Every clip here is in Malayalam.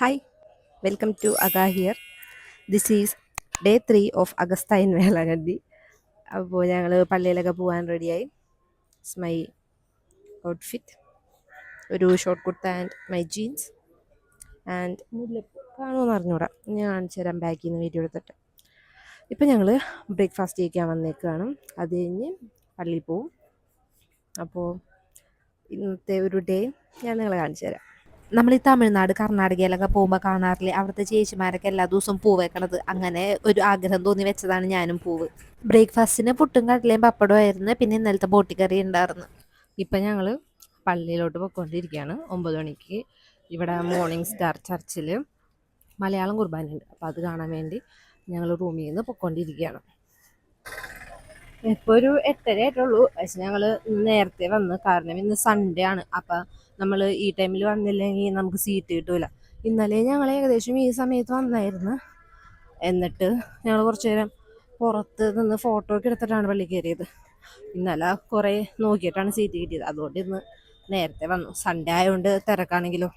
Hi, welcome to Aga here. This is day 3 of Agasta in Velagandi. അപ്പോൾ ഞങ്ങൾ പള്ളിയിലൊക്കെ പോകാൻ റെഡിയായി. ഇറ്റ്സ് മൈ ഔട്ട്ഫിറ്റ്, ഒരു short kurta and my jeans and മുല്ലപ്പ് കാണുമെന്ന് അറിഞ്ഞൂടാ, ഞാൻ കാണിച്ചു തരാം ബാക്കിൽ നിന്ന് വീഡിയോ എടുത്തിട്ട്. ഇപ്പം ഞങ്ങൾ ബ്രേക്ക്ഫാസ്റ്റ് കഴിക്കാൻ വന്നേക്കാണ്. അത് കഴിഞ്ഞ് പള്ളിയിൽ പോവും. അപ്പോൾ ഇന്നത്തെ ഒരു ഡേ ഞാൻ നിങ്ങളെ കാണിച്ചു തരാം. നമ്മൾ ഈ തമിഴ്നാട് കർണാടകയിലൊക്കെ പോകുമ്പോൾ കാണാറില്ലേ, അവിടുത്തെ ചേച്ചിമാരൊക്കെ എല്ലാ ദിവസവും പൂവ് വെക്കണത്. അങ്ങനെ ഒരു ആഗ്രഹം തോന്നി വെച്ചതാണ് ഞാനും പൂവ്. ബ്രേക്ക്ഫാസ്റ്റിന് പുട്ടും കടലയും പപ്പടവും ആയിരുന്നു, പിന്നെ ഇന്നലത്തെ ബോട്ടിക്കറി ഉണ്ടായിരുന്നു. ഇപ്പം ഞങ്ങൾ പള്ളിയിലോട്ട് പോയിക്കൊണ്ടിരിക്കുകയാണ്. 9 മണിക്ക് ഇവിടെ മോർണിംഗ് സ്റ്റാർ ചർച്ചിൽ മലയാളം കുർബാനയുണ്ട്. അപ്പോൾ അത് കാണാൻ വേണ്ടി ഞങ്ങൾ റൂമിൽ നിന്ന് പോയിക്കൊണ്ടിരിക്കുകയാണ്. ഇപ്പോൾ ഒരു 8:30 ആയിട്ടുള്ളൂ. പക്ഷെ ഞങ്ങൾ നേരത്തെ വന്ന്, കാരണം ഇന്ന് സൺഡേ ആണ്. അപ്പം നമ്മൾ ഈ ടൈമിൽ വന്നില്ലെങ്കിൽ നമുക്ക് സീറ്റ് കിട്ടൂല. ഇന്നലെ ഞങ്ങൾ ഏകദേശം ഈ സമയത്ത് വന്നായിരുന്നു. എന്നിട്ട് ഞങ്ങൾ കുറച്ച് നേരം പുറത്ത് നിന്ന് ഫോട്ടോ ഒക്കെ എടുത്തിട്ടാണ് പള്ളി കയറിയത്. ഇന്നലെ കുറേ നോക്കിയിട്ടാണ് സീറ്റ് കിട്ടിയത്. അതുകൊണ്ട് ഇന്ന് നേരത്തെ വന്നു. സൺഡേ ആയതുകൊണ്ട് തിരക്കാണെങ്കിലോ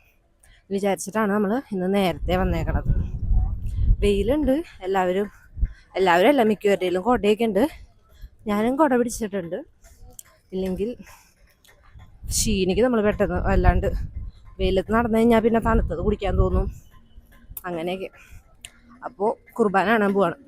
വിചാരിച്ചിട്ടാണ് നമ്മൾ ഇന്ന് നേരത്തെ വന്നേക്കണത്. വെയിലുണ്ട്, എല്ലാവരും അല്ല, മിക്കവരുടെയിലും കുടയൊക്കെ ഉണ്ട്. ഞാനും കുട പിടിച്ചിട്ടുണ്ട്. ഇല്ലെങ്കിൽ ക്ഷീണിക്ക് നമ്മൾ പെട്ടെന്ന്. അല്ലാണ്ട് വെയിലത്ത് നടന്നു കഴിഞ്ഞാൽ പിന്നെ തണുത്തത് കുടിക്കാൻ തോന്നും. അങ്ങനെയൊക്കെ. അപ്പോൾ കുർബാന കാണാൻ പോവാണ്.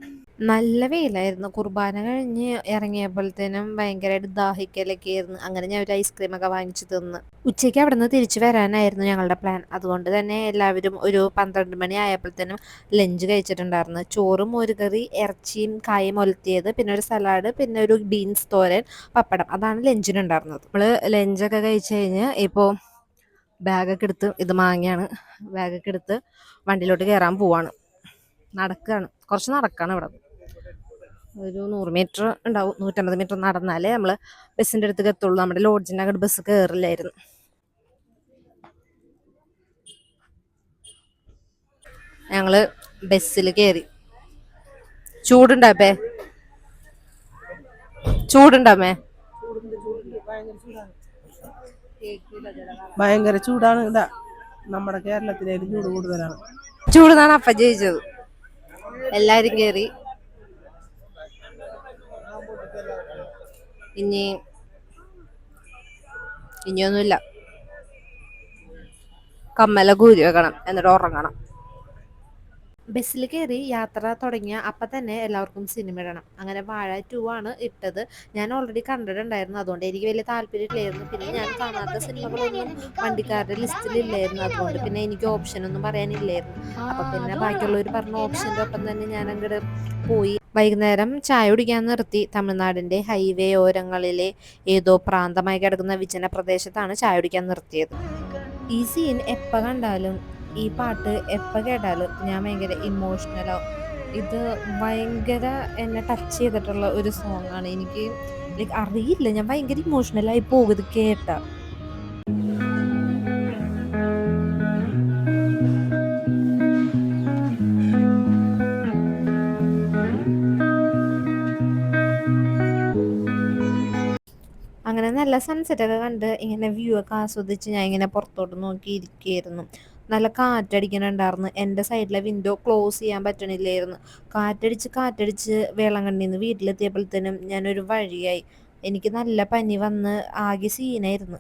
നല്ല വെയിലായിരുന്നു. കുർബാന കഴിഞ്ഞ് ഇറങ്ങിയപ്പോഴത്തേനും ഭയങ്കരമായിട്ട് ദാഹിക്കലൊക്കെ ആയിരുന്നു. അങ്ങനെ ഞാൻ ഒരു ഐസ്ക്രീമൊക്കെ വാങ്ങിച്ചു തിന്ന്. ഉച്ചയ്ക്ക് അവിടെ നിന്ന് തിരിച്ചു വരാനായിരുന്നു ഞങ്ങളുടെ പ്ലാൻ. അതുകൊണ്ട് തന്നെ എല്ലാവരും ഒരു 12 മണി ആയപ്പോഴത്തേനും ലഞ്ച് കഴിച്ചിട്ടുണ്ടായിരുന്നു. ചോറും ഒരു കറി, ഇറച്ചിയും കായും ഒലത്തിയത്, പിന്നെ ഒരു സലാഡ്, പിന്നെ ഒരു ബീൻസ് തോരൻ, പപ്പടം. അതാണ് ലഞ്ചിനുണ്ടായിരുന്നത്. നമ്മൾ ലഞ്ചൊക്കെ കഴിച്ച് കഴിഞ്ഞ് ഇപ്പോൾ ബാഗൊക്കെ എടുത്ത്, ഇത് മാങ്ങയാണ്, ബാഗൊക്കെ എടുത്ത് വണ്ടിയിലോട്ട് കയറാൻ പോവാണ്. നടക്കുകയാണ്, കുറച്ച് നടക്കാണ്. ഇവിടെ ഒരു 100 മീറ്റർ ഉണ്ടാവും, 150 മീറ്റർ നടന്നാലേ നമ്മൾ ബസ്സിൻ്റെ അടുത്തേക്ക് എത്തുള്ളൂ. നമ്മുടെ ലോഡ്ജിൻ്റെ അങ്ങോട്ട് ബസ് കയറില്ലായിരുന്നു. ഞങ്ങൾ ബസ്സിൽ കയറി. ചൂടുണ്ടാപ്പേ? ചൂടുണ്ടാമേ? ഭയങ്കര ചൂടാണ്. ഇതാ നമ്മുടെ കേരളത്തിലേലും ചൂട് കൂടുതലാണ്. ചൂടുന്നാണ് അപ്പം ജയിച്ചത്. എല്ലാരും കയറി. ഇനിയൊന്നുമില്ല, കമ്മല കൂരി വെക്കണം, എന്നിട്ട് ഉറങ്ങണം. ബസ്സിൽ കയറി യാത്ര തുടങ്ങിയ അപ്പം തന്നെ എല്ലാവർക്കും സിനിമ ഇടണം. അങ്ങനെ വാഴ 2 ആണ് ഇട്ടത്. ഞാൻ ഓൾറെഡി കണ്ടിട്ടുണ്ടായിരുന്നു, അതുകൊണ്ട് എനിക്ക് വലിയ താല്പര്യമില്ലായിരുന്നു. പിന്നെ ഞാൻ കാണാത്ത സിനിമകളൊന്നും വണ്ടിക്കാരുടെ ലിസ്റ്റിലില്ലായിരുന്നു. അതുകൊണ്ട് പിന്നെ എനിക്ക് ഓപ്ഷനൊന്നും പറയാനില്ലായിരുന്നു. അപ്പം പിന്നെ ബാക്കിയുള്ളവർ പറഞ്ഞ ഓപ്ഷൻ്റെ ഒപ്പം തന്നെ ഞാൻ അങ്ങോട്ട് പോയി. വൈകുന്നേരം ചായ കുടിക്കാൻ നിർത്തി. തമിഴ്നാടിൻ്റെ ഹൈവേ ഓരങ്ങളിലെ ഏതോ പ്രാന്തമായി കിടക്കുന്ന വിജന പ്രദേശത്താണ് ചായ കുടിക്കാൻ നിർത്തിയത്. ഈ സീൻ എപ്പോൾ കണ്ടാലും, ഈ പാട്ട് എപ്പോൾ കേട്ടാലും ഞാൻ ഭയങ്കര ഇമോഷണലാവും. ഇത് ഭയങ്കര എന്നെ ടച്ച് ചെയ്തിട്ടുള്ള ഒരു സോങ് ആണ്. എനിക്ക് അറിയില്ല, ഞാൻ ഭയങ്കര ഇമോഷണലായി പോകും ഇത് കേട്ട. അങ്ങനെ നല്ല സൺസെറ്റൊക്കെ കണ്ട് ഇങ്ങനെ വ്യൂ ഒക്കെ ആസ്വദിച്ച് ഞാൻ ഇങ്ങനെ പുറത്തോട്ട് നോക്കി ഇരിക്കുകയായിരുന്നു. നല്ല കാറ്റടിക്കണുണ്ടായിരുന്നു. എൻ്റെ സൈഡിലെ വിൻഡോ ക്ലോസ് ചെയ്യാൻ പറ്റണില്ലായിരുന്നു. കാറ്റടിച്ച് വേളാങ്കണ്ണിന്ന് വീട്ടിലെത്തിയപ്പോഴത്തേനും ഞാനൊരു വഴിയായി. എനിക്ക് നല്ല പനി വന്ന് ആകെ സീനായിരുന്നു.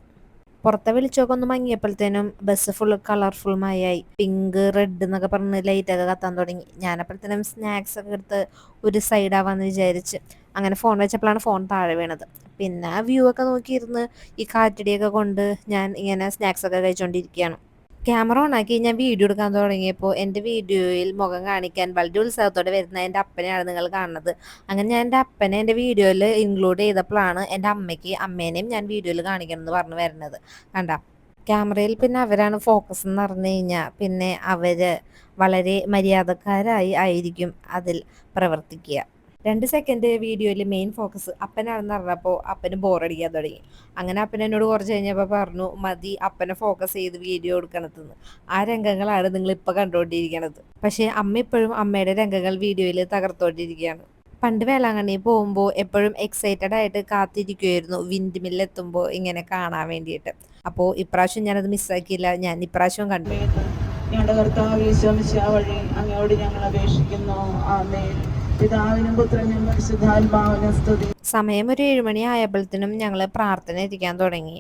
പുറത്തെ വെളിച്ചമൊക്കെ ഒന്ന് മങ്ങിയപ്പോഴത്തേനും ബസ് ഫുൾ കളർഫുൾ മയായി. പിങ്ക്, റെഡ് എന്നൊക്കെ പറഞ്ഞ് ലൈറ്റൊക്കെ കത്താൻ തുടങ്ങി. ഞാനപ്പോഴത്തേനും സ്നാക്സ് ഒക്കെ എടുത്ത് ഒരു സൈഡാവാന്ന് വിചാരിച്ച് അങ്ങനെ ഫോൺ വെച്ചപ്പോഴാണ് ഫോൺ താഴെ വീണത്. പിന്നെ വ്യൂ ഒക്കെ നോക്കിയിരുന്ന് ഈ കാറ്റടിയൊക്കെ കൊണ്ട് ഞാൻ ഇങ്ങനെ സ്നാക്സ് ഒക്കെ കഴിച്ചുകൊണ്ടിരിക്കുകയാണ്. ക്യാമറ ഓണാക്കി ഞാൻ വീഡിയോ എടുക്കാൻ തുടങ്ങിയപ്പോൾ എൻ്റെ വീഡിയോയിൽ മുഖം കാണിക്കാൻ വളരെ ഉത്സാഹത്തോടെ വരുന്ന എൻ്റെ അപ്പനെയാണ് നിങ്ങൾ കാണുന്നത്. അങ്ങനെ ഞാൻ എൻ്റെ അപ്പനെ എൻ്റെ വീഡിയോയിൽ ഇൻക്ലൂഡ് ചെയ്തപ്പോഴാണ് എൻ്റെ അമ്മേനെയും ഞാൻ വീഡിയോയിൽ കാണിക്കണം എന്ന് പറഞ്ഞു വരുന്നത്. കണ്ട ക്യാമറയിൽ പിന്നെ അവരാണ് ഫോക്കസ് എന്ന് പറഞ്ഞു കഴിഞ്ഞാൽ പിന്നെ അവർ വളരെ മര്യാദക്കാരായി ആയിരിക്കും അതിൽ പ്രവർത്തിക്കുക. 2 സെക്കൻഡ് വീഡിയോയിൽ മെയിൻ ഫോക്കസ് അപ്പനാണെന്ന് പറഞ്ഞപ്പോൾ അപ്പന് ബോറടിക്കാൻ തുടങ്ങി. അങ്ങനെ അപ്പൻ എന്നോട് കുറച്ച് കഴിഞ്ഞപ്പോൾ പറഞ്ഞു, മതി അപ്പനെ ഫോക്കസ് ചെയ്ത് വീഡിയോ എടുക്കണതെന്ന്. ആ രംഗങ്ങളാണ് നിങ്ങളിപ്പോൾ കണ്ടുകൊണ്ടിരിക്കണത്. പക്ഷേ അമ്മ ഇപ്പോഴും അമ്മയുടെ രംഗങ്ങൾ വീഡിയോയിൽ തകർത്തുകൊണ്ടിരിക്കുകയാണ്. പണ്ട് വേളാങ്കണ്ണി പോകുമ്പോൾ എപ്പോഴും എക്സൈറ്റഡ് ആയിട്ട് കാത്തിരിക്കുമായിരുന്നു വിൻഡ് മില്ലെത്തുമ്പോൾ ഇങ്ങനെ കാണാൻ വേണ്ടിയിട്ട്. അപ്പോൾ ഇപ്രാവശ്യം ഞാനത് മിസ്സാക്കിയില്ല. ഞാൻ ഇപ്രാവശ്യം കണ്ടു. ഞങ്ങളുടെ കർത്താവ് യേശു മിശിഹാ വഴി അങ്ങയോട് ഞങ്ങൾ അപേക്ഷിക്കുന്നു. ആമേൻ. പിതാവിനും പുത്രനും പരിശുദ്ധാത്മാവിനും സ്തുതി. സമയം ഒരു 7 മണി ആയപ്പോഴത്തേനും ഞങ്ങൾ പ്രാർത്ഥന ഇരിക്കാൻ തുടങ്ങി.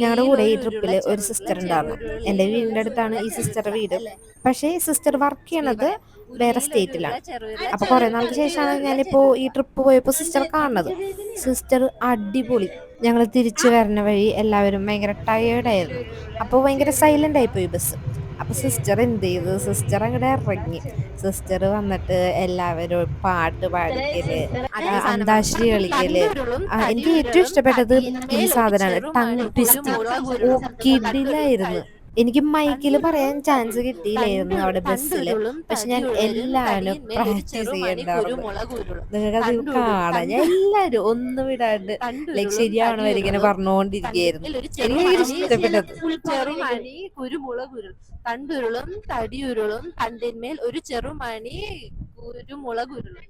ഞങ്ങളുടെ കൂടെ ഈ ട്രിപ്പിൽ ഒരു സിസ്റ്റർ ഉണ്ടായിരുന്നു. എൻ്റെ വീടിൻ്റെ അടുത്താണ് ഈ സിസ്റ്ററുടെ വീട്. പക്ഷേ സിസ്റ്റർ വർക്ക് ചെയ്യണത് വേറെ സ്റ്റേറ്റിലാണ്. അപ്പൊ കുറെ നാൾക്ക് ശേഷമാണ് ഞാനിപ്പോ ഈ ട്രിപ്പ് പോയപ്പോ സിസ്റ്റർ കാണുന്നത്. സിസ്റ്റർ അടിപൊളി. ഞങ്ങൾ തിരിച്ചു വരുന്ന വഴി എല്ലാവരും ഭയങ്കര ടയേർഡായിരുന്നു. അപ്പോൾ ഭയങ്കര സൈലന്റ് ആയിപ്പോയി ബസ്. അപ്പൊ സിസ്റ്റർ എന്ത് ചെയ്തു, സിസ്റ്റർ അങ്ങോട്ട് ഇറങ്ങി. സിസ്റ്റർ വന്നിട്ട് എല്ലാവരും പാട്ട് പാടിക്കല്, അന്താക്ഷരി കളിക്കല്. എനിക്ക് ഏറ്റവും ഇഷ്ടപ്പെട്ടത് ഈ സാധനമാണ്, ടങ് ട്വിസ്റ്റിംഗ്. കിടിലായിരുന്നു. എനിക്ക് മൈക്കിൽ പറയാൻ ചാൻസ് കിട്ടിയില്ലായിരുന്നു അവിടെ ബസ്സില്. പക്ഷെ ഞാൻ എല്ലാവരും പ്രാക്ടീസ് ചെയ്യണ്ടായിരുന്നു. നിങ്ങൾക്കത് കാണാം. ഞാൻ എല്ലാവരും ഒന്നും വിടാണ്ട് ലൈക്ക് ശരിയാവണ വരെ ഇങ്ങനെ പറഞ്ഞുകൊണ്ടിരിക്കുകയായിരുന്നു. എനിക്ക് ഭയങ്കര ഇഷ്ടപ്പെട്ടത്. ചെറുമണി കുരുമുളകുരുൾ തണ്ടുരുളും തടിയുരുളും തണ്ടിന്മേൽ ഒരു ചെറുമണി കുരുമുളകുരുളും.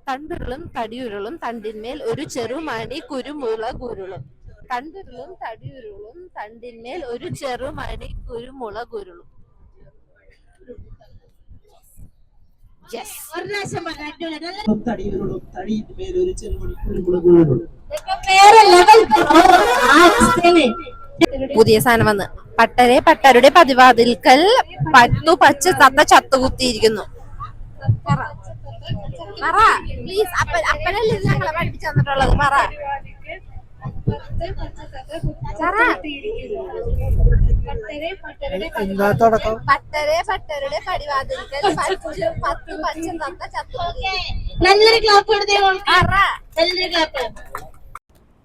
തണ്ടുരുളും തടിയുരുളും തണ്ടിന്മേൽ ഒരു ചെറുമണി കുരുമുളകുരുളും. തണ്ടുരുളും തടിയുരുളും തണ്ടിന്മേൽ ഒരു ചെറുമണി കുരുമുളകുരുളും. തടിയുരുളും തടിയിന്മേൽ ഒരു ചെറുമണി കുരുമുളകുരുളും. പുതിയ സാധനം വന്ന് പട്ടരെ പട്ടരുടെ പതിവാതിൽക്കൽ പത്തു പച്ച തത്ത ചത്തുകുത്തിയിരിക്കുന്നു. പ്ലീസ്, അപ്പനല്ലേ ഞങ്ങളെ പഠിപ്പിച്ചു തന്നിട്ടുള്ളത്. പറ എന്താ തുടക്കം? പട്ടരെ പട്ടരുടെ പടിവാതിൽക്കൽ പത്തു പച്ച തത്ത ചത്തുകുത്തി.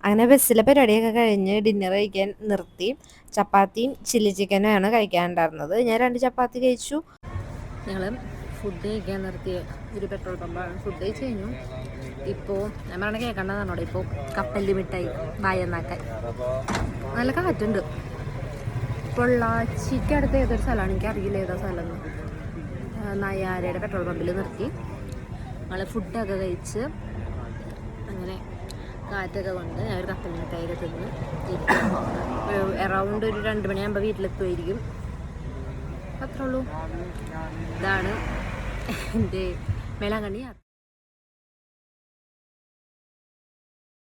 അങ്ങനെ ബസ്സിലെ പരിപാടിയൊക്കെ കഴിഞ്ഞ് ഡിന്നർ കഴിക്കാൻ നിർത്തി. ചപ്പാത്തിയും ചില്ലി ചിക്കനുമാണ് കഴിക്കാനുണ്ടായിരുന്നത്. ഞാൻ 2 ചപ്പാത്തി കഴിച്ചു. ഞങ്ങൾ ഫുഡ് കഴിക്കാൻ നിർത്തിയ ഒരു പെട്രോൾ പമ്പാണ്. ഫുഡ് കഴിച്ച് കഴിഞ്ഞു. ഇപ്പോൾ ഞാൻ പറഞ്ഞ കേൾക്കേണ്ടതാണോടെ, ഇപ്പോൾ കപ്പല്ലി മിഠായി വായന്നാക്കാൻ നല്ല കാറ്റുണ്ട്. പൊള്ളാച്ചിക്ക് അടുത്ത് ഏതൊരു സ്ഥലമാണ്, എനിക്കറിയില്ല ഏതാ സ്ഥലം എന്ന്. നയാരയുടെ പെട്രോൾ പമ്പിൽ നിർത്തി. ഞങ്ങൾ ഫുഡൊക്കെ കഴിച്ച് അങ്ങനെ കാറ്റൊക്കെ കൊണ്ട് ഞാൻ ഒരു കപ്പൽ മിഠായിയൊക്കെ തിന്ന് അറൗണ്ട് ഒരു 2 മണിയാകുമ്പോൾ വീട്ടിലെത്തുമായിരിക്കും. അത്രേ ഉള്ളൂ. ഇതാണ് എൻ്റെ വേളാങ്കണ്ണി യാത്ര.